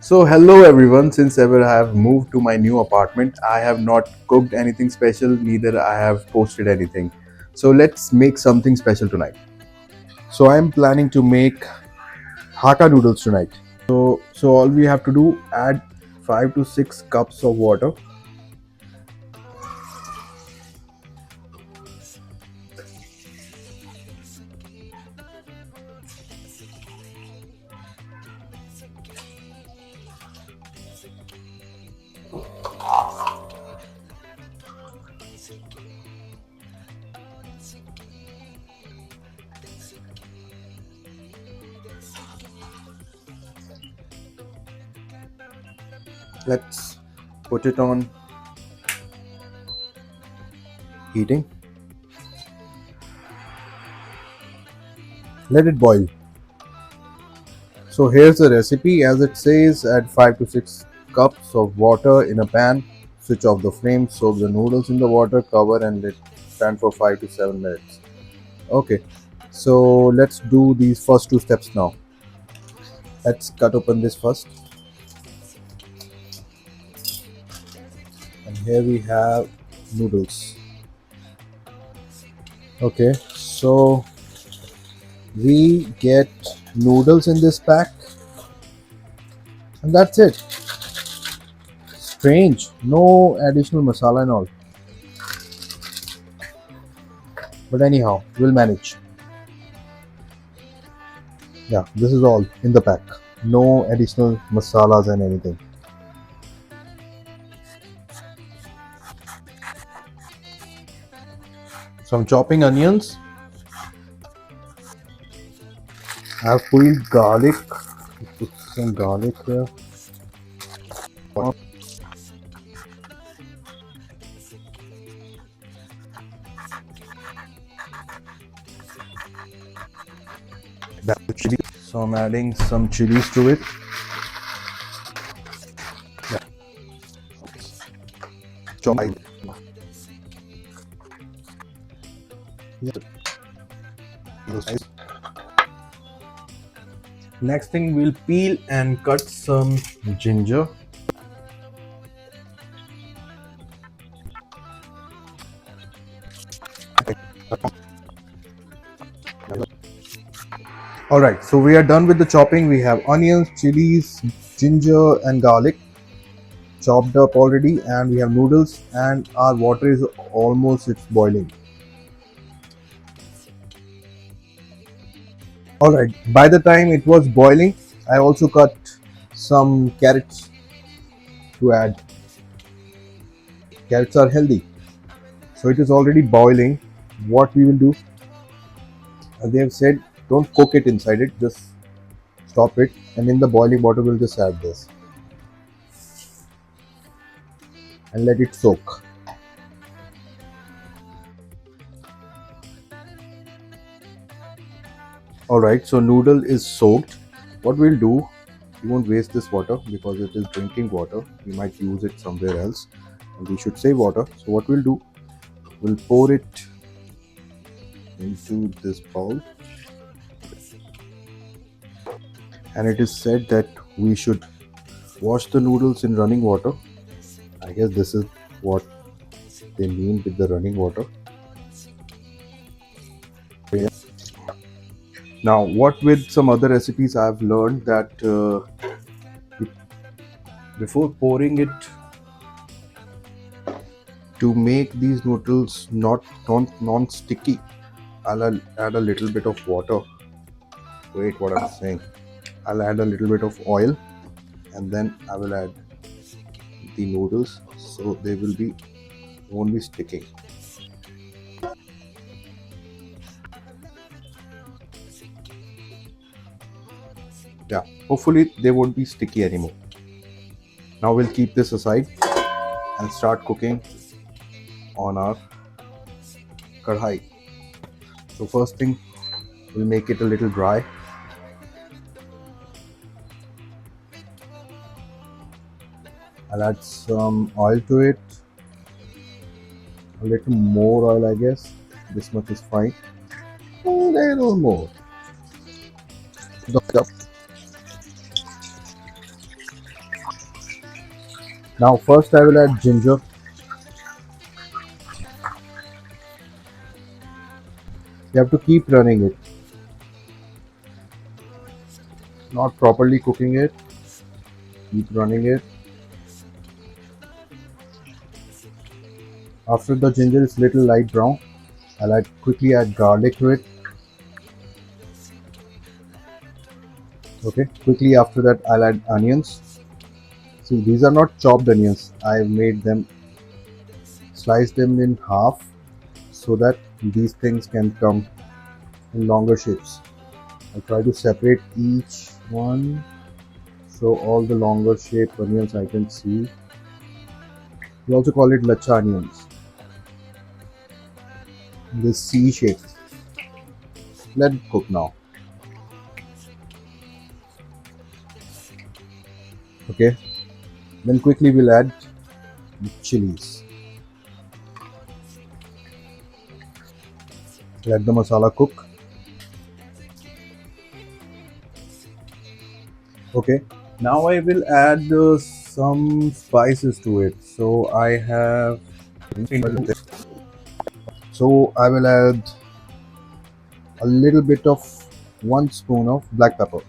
So hello everyone, since ever I have moved to my new apartment, I have not cooked anything special, neither I have posted anything. So let's make something special tonight. So I am planning to make Hakka noodles tonight. So all we have to do, add 5 to 6 cups of water. Let's put it on heating. Let it boil. So here's the recipe as it says, add 5 to 6 cups of water in a pan, switch off the flame, soak the noodles in the water, cover and let stand for 5 to 7 minutes. Okay, so let's do these first two steps now. Let's cut open this first, and here we have noodles. Okay, so we get noodles in this pack, and that's it. Strange, no additional masala and all. But anyhow, we'll manage. Yeah, this is all in the pack. No additional masalas and anything. Some chopping onions. I have peeled garlic. Put some garlic here. That's chili. So I'm adding some chilies to it. Yeah. Chop. Next thing, we'll peel and cut some ginger. Alright, so we are done with the chopping. We have onions, chilies, ginger and garlic chopped up already, and we have noodles, and our water is almost it's boiling. Alright, by the time it was boiling, I also cut some carrots to add. Carrots are healthy. So it is already boiling. What we will do, they have said don't cook it inside it, just stop it, and in the boiling water we'll just add this and let it soak. Alright, so noodle is soaked. What we'll do, we won't waste this water because it is drinking water. We might use it somewhere else and we should save water. So what we'll do, we'll pour it into this bowl, and it is said that we should wash the noodles in running water. I guess this is what they mean with the running water. Now, what with some other recipes, I've learned that before pouring it, to make these noodles not non-sticky, I'll add a little bit of water. Wait, what I'm saying? I'll add a little bit of oil, and then I will add the noodles, so they won't be sticking. Yeah, hopefully they won't be sticky anymore. Now we'll keep this aside and start cooking on our kadhai. So first thing, we'll make it a little dry. I'll add some oil to it, a little more oil, I guess. This much is fine. A little more. Now first I will add ginger. You have to keep running it, not properly cooking it. Keep running it. After the ginger is little light brown, quickly add garlic to it. Okay. Quickly after that, I'll add onions. See, these are not chopped onions. I've made them, sliced them in half so that these things can come in longer shapes. I'll try to separate each one so all the longer shape onions I can see. We also call it lacha onions. This C shape. Let it cook now. Okay. Then quickly we'll add the chilies. Let the masala cook. Okay. Now I will add some spices to it. So I will add a little bit of 1 spoon of black pepper,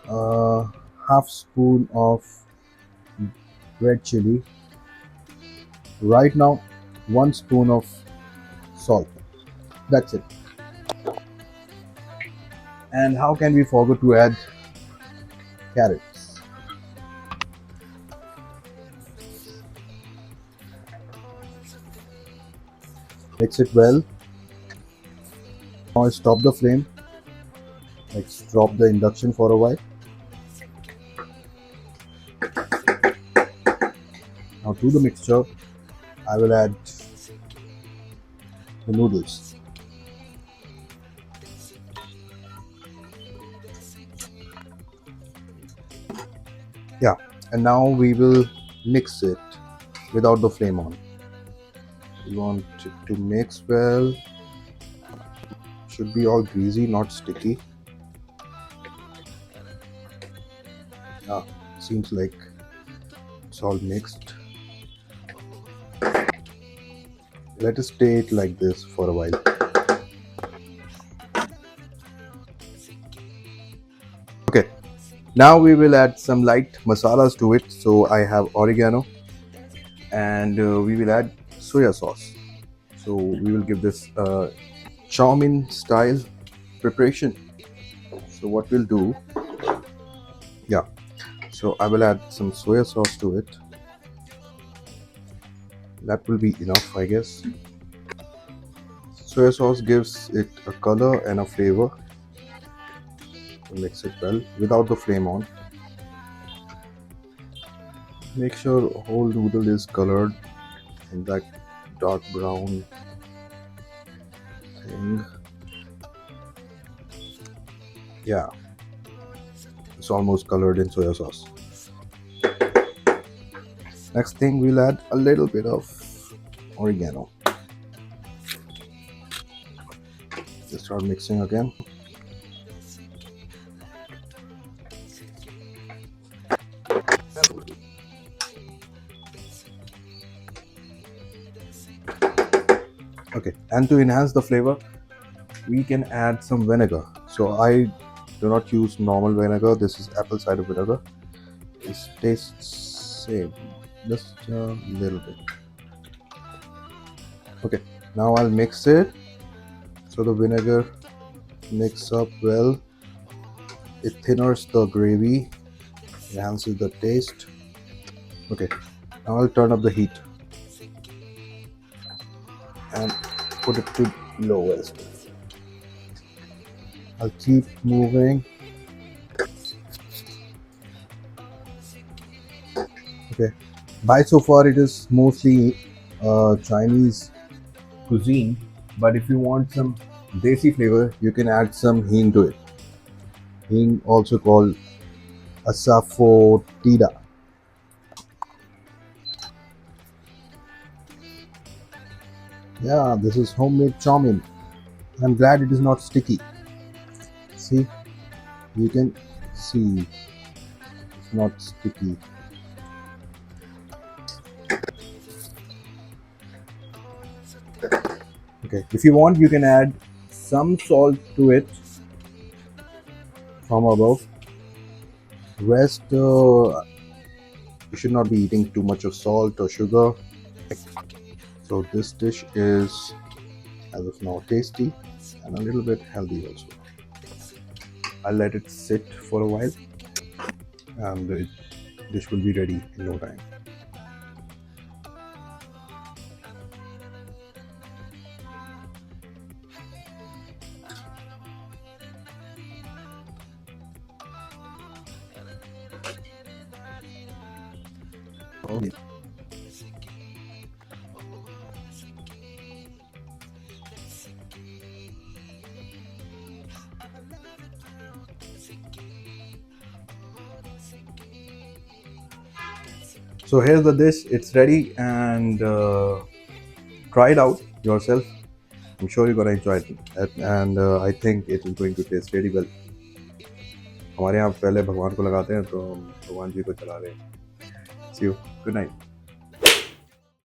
uh, half spoon of red chili. Right now, 1 spoon of salt. That's it. And how can we forget to add carrots? Mix it well. Now I stop the flame. Let's drop the induction for a while. Now to the mixture, I will add the noodles. Yeah, and now we will mix it without the flame on. We want it to mix well. Should be all greasy, not sticky. Yeah, seems like it's all mixed. Let us stay it like this for a while. Okay, now we will add some light masalas to it. So I have oregano and we will add soya sauce. So we will give this chow mein style preparation. So what we'll do, yeah, so I will add some soya sauce to it. That will be enough, I guess. Soya sauce gives it a color and a flavor. Mix it well without the flame on. Make sure whole noodle is colored in that dark brown thing. Yeah, it's almost colored in soya sauce. Next thing, we'll add a little bit of oregano. Just start mixing again. Okay, and to enhance the flavor, we can add some vinegar. So I do not use normal vinegar. This is apple cider vinegar. It tastes same, just a little bit. Okay, now I'll mix it. So the vinegar mix up well. It thinners the gravy, enhances the taste. Okay, now I'll turn up the heat and put it to low as well. I'll keep moving. Okay, by so far it is mostly Chinese cuisine, but if you want some desi flavor, you can add some hing to it. Hing, also called asafoetida. Yeah, this is homemade chow mein. I'm glad it is not sticky. See, you can see it's not sticky. Okay, if you want, you can add some salt to it from above. Rest, you should not be eating too much of salt or sugar. So this dish is, as of now, tasty and a little bit healthy also. I'll let it sit for a while, and the dish will be ready in no time. Okay. So here's the dish. It's ready, and try it out yourself. I'm sure you're gonna enjoy it, and I think it is going to taste really well. हमारे यहाँ पहले भगवान को लगाते हैं तो हम भगवान जी को चला रहे हैं. See you. Good night.